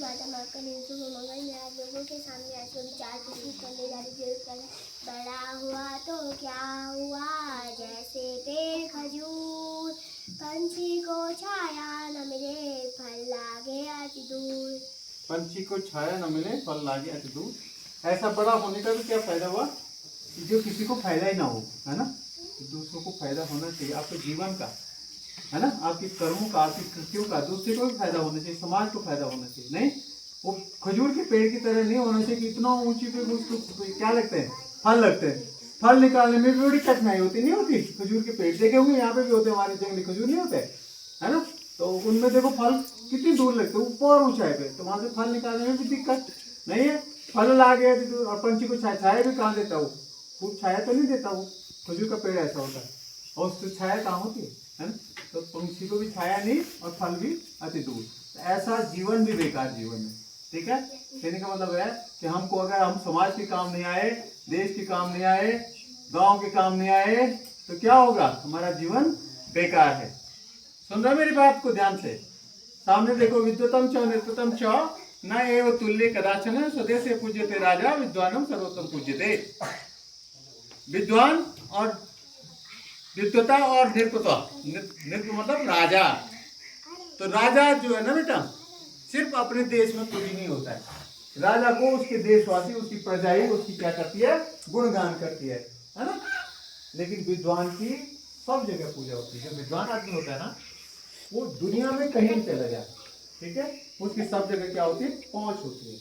माता माँ का दिन शुभ मंगल। मैं आप लोगों के सामने आज विचार प्रस्तुत करने जा रही हूँ। बड़ा हुआ तो क्या हुआ, जैसे पेड़ खजूर, पंछी को छाया न मिले, फल लागे अति दूर। पंछी को छाया न मिले, फल लागे अति दूर। ऐसा बड़ा होने का भी क्या फायदा हुआ कि जो किसी को फायदा ही ना हो, है ना। दूसरों को फायदा होना चाहिए, आपके जीवन का, है ना, आपके कर्मों का, आपकी कृतियों का दूसरे को भी फायदा होना चाहिए, समाज को फायदा होना चाहिए। नहीं, वो खजूर के पेड़ की तरह नहीं होना चाहिए कि इतना ऊंची पे उसको क्या लगते हैं, फल लगते हैं। फल निकालने में भी बड़ी कठिनाई होती नहीं होती। खजूर के पेड़ देखे होंगे, यहाँ पे भी होते हैं, हमारे जंगली खजूर नहीं होते, है ना। तो उनमें देखो फल कितनी दूर लगते हैं, ऊपर ऊंचाई पे, तो वहां से फल निकालने में भी दिक्कत नहीं है। फल ला गया और पंछी को छाया भी कहाँ देता वो, खूब छाया तो नहीं देता वो। खजूर का पेड़ ऐसा होता है, और उससे छाया कहाँ होती है ना। तो पंछी को भी छाया नहीं और फल भी अति दूर। ऐसा जीवन भी बेकार जीवन है, ठीक है। कहने का मतलब है कि हमको अगर हम समाज के काम नहीं आए, देश के काम नहीं आए, गांव के काम नहीं आए, तो क्या होगा, हमारा जीवन बेकार है। सुन रहे मेरी बात को ध्यान से। सामने देखो, विद्वतम च नृततम च न एव तुल्य कदाचन स्वदेशे पूज्यते राजा विद्वानम सर्वोत्तम पूज्यते। विद्वान और विद्वता और नृपता, नृप मतलब राजा। तो राजा जो है ना बेटा, सिर्फ अपने देश में पूजी नहीं होता है। राजा को उसके देशवासी, उसकी प्रजा ही उसकी क्या करती है, गुणगान करती है ना। लेकिन विद्वान की सब जगह पूजा होती है। जो विद्वान आदमी होता है ना, वो दुनिया में कहीं चला जाए, ठीक है, उसकी सब जगह क्या होती है, पहुंच होती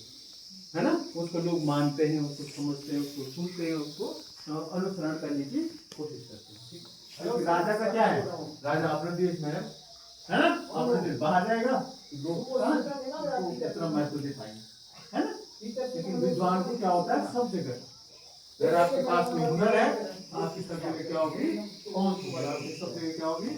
है ना। उसको लोग मानते हैं, उसको समझते हैं, उसको सुनते हैं, उसको अनुसरण करने की कोशिश करते हैं, ठीक है। राजा का क्या है, राजा अपने देश में है ना, अपने देश बाहर जाएगा इतना महत्व दे पाएंगे, है ना। लेकिन विद्वान को क्या होता है, सब जगह, अगर आपके पास में हुनर है, आपकी सब जगह क्या होगी, पहुंच होगी, आपकी सब जगह क्या होगी,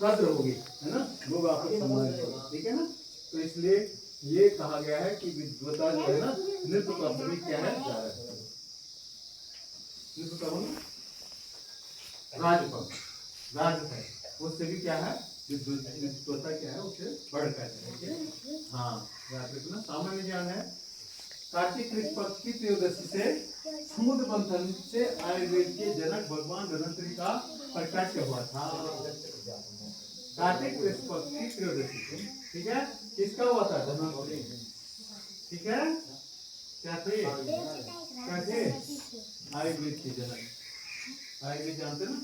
कद्र होगी, है ना, लोग आपको सम्मान करेंगे, ठीक है ना। तो इसलिए ये कहा गया है कि विद्वता जो है ना, नृत्य का सभी क्या है, नृत्य का राजपद, राज है, उससे भी क्या है, विद्वता क्या है, उससे बढ़कर है। हाँ, याद रखना, सामान्य ज्ञान है। कार्तिक कृष्ण पक्ष की त्रयोदशी से समुद्र मंथन से आयुर्वेद के जनक भगवान धनवंतरि का प्रकाश हुआ था। कार्तिक कृष्ण पक्ष की त्रयोदशी से, ठीक है, किसका हुआ था, धनवंतरि, ठीक है। क्या थे, कैसे, आयुर्वेद के जनक। आयुर्वेद जानते ना,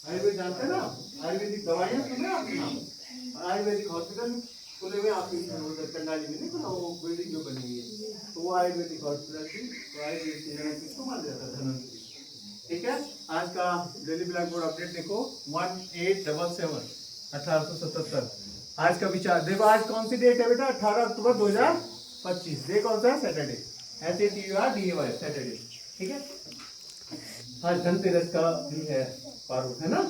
आयुर्वेद जानते ना, आयुर्वेदिक दवाइयाँ सुने आपने नाम। आयुर्वेदिक हॉस्पिटल खुले हुए आपके कंडाली में, नहीं खुला, वो बिल्डिंग जो बनी हुई है, तो वो आयुर्वेदिक हॉस्पिटल थी। तो आयुर्वेद के जनक किसको माना जाता है, धनवंतरि, ठीक है। आज का डेली ब्लैक बोर्ड अपडेट देखो, 1877 1877 आज का विचार देखो। आज कौन सी डेट है बेटा, 18 अक्टूबर 2025। डे कौन सा है, सैटरडे, SATURDAY, सैटरडे, ठीक है। आज धनतेरस का भी है पर्व, है ना।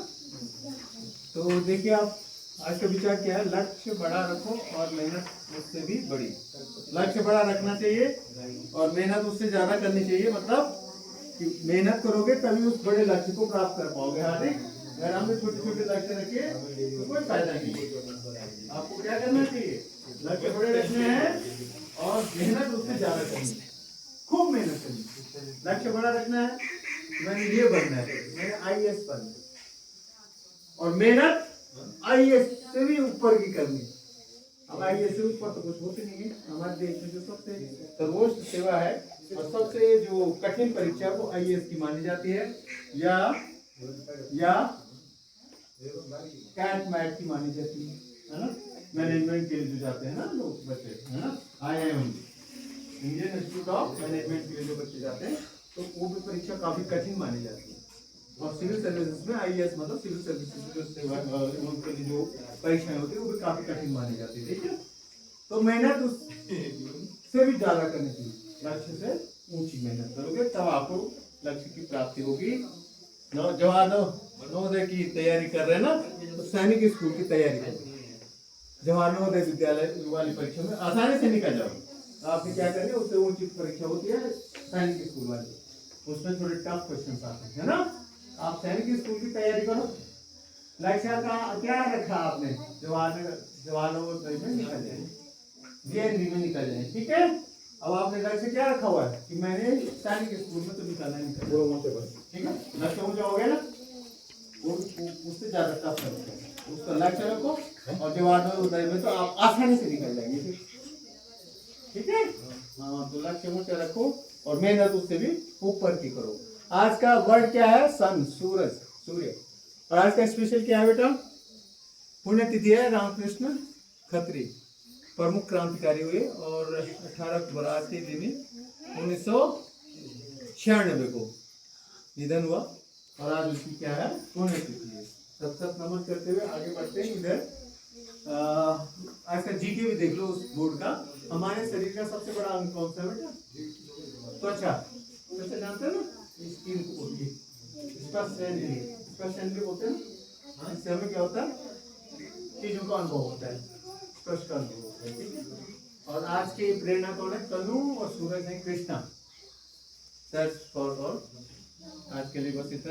तो देखिए आप, आज का विचार क्या है, लक्ष्य बड़ा रखो और मेहनत उससे भी बड़ी। लक्ष्य बड़ा रखना चाहिए और मेहनत उससे ज्यादा करनी चाहिए। मतलब कि मेहनत करोगे तभी उस बड़े लक्ष्य को प्राप्त कर पाओगे। हार्दिक, अगर हमने छोटे छोटे लक्ष्य रखे तो कोई फायदा नहीं। आपको क्या करना चाहिए, लक्ष्य बड़े रखने हैं और मेहनत उससे ज्यादा करनी है, खूब मेहनत करनी है। लक्ष्य बड़ा रखना है, मैंने ये बनना है, मैंने IAS बनना है, और मेहनत IAS से भी ऊपर की करनी है। अब IAS से ऊपर तो कुछ होते नहीं है हमारे देश में। जो सबसे सर्वोच्च सेवा है और सबसे जो कठिन परीक्षा वो IAS की मानी जाती है, या कैट मैट की मानी जाती है ना। मैनेजमेंट के लिए जो जाते हैं ना लोग, बच्चे, है ना, IIM, Indian institute of management के लिए जो बच्चे जाते हैं, तो वो भी परीक्षा काफी कठिन मानी जाती है। और सिविल सर्विसेज में IAS मतलब सिविल सर्विसेज जो सेवा उनके लिए जो परीक्षाएं होती है वो भी काफी कठिन मानी जाती है, ठीक है। तो मेहनत उससे भी ज्यादा करनी चाहिए, लक्ष्य से ऊंची मेहनत करोगे तब आपको लक्ष्य की प्राप्ति होगी। जवानों, नवोदय की तैयारी कर रहे हैं ना, तो सैनिक स्कूल की तैयारी करो। जवानोदय विद्यालय वाली परीक्षा में आसानी से निकल जाओ। आपने क्या करनी है, उससे ऊंची परीक्षा होती है सैनिक स्कूल वाली, उसमें थोड़े टफ क्वेश्चन आते हैं ना। आप सैनिक स्कूल की तैयारी करो, लक्ष्य का क्या रखा आपने? जवानों को में निकल जाए, DNV में निकल जाए, ठीक है। अब आपने लक्ष्य क्या रखा हुआ है कि मैंने सैनिक स्कूल में तो निकालना ही निकलना, ठीक है। लक्ष्य ऊंचा हो गया ना, वो उससे ज्यादा टफ है, उसका लक्ष्य रखो और जवानों उदय में तो आप आसानी से निकल जाएंगे, ठीक है। हाँ, तो लक्ष्य ऊंचा रखो और मेहनत उससे भी ऊपर की करो। आज का वर्ड क्या है? सन, सूरज, सूर्य। और आज का स्पेशल क्या है बेटा? पुण्यतिथि है रामकृष्ण खत्री, प्रमुख क्रांतिकारी हुए और 18 अक्टूबर आज के दिन 1996 को निधन हुआ और आज उसकी क्या है? पुण्यतिथि है। सब नमन करते हुए आगे बढ़ते हैं। इधर आज का जीके भी देख लो उस बोर्ड का। हमारे शरीर का सबसे बड़ा अंग कौन सा है बेटा? त्वचा। त्वचा जानते हैं ना? स्किन को बोलती है, स्पर्श बोलते हैं। इससे हमें क्या होता है? चीजों का अनुभव होता है, स्पर्श का अनुभव होता है, ठीक है। और आज की प्रेरणा कौन है? तनु और सूरज है कृष्णा। That's for all. आज के लिए बस इतना।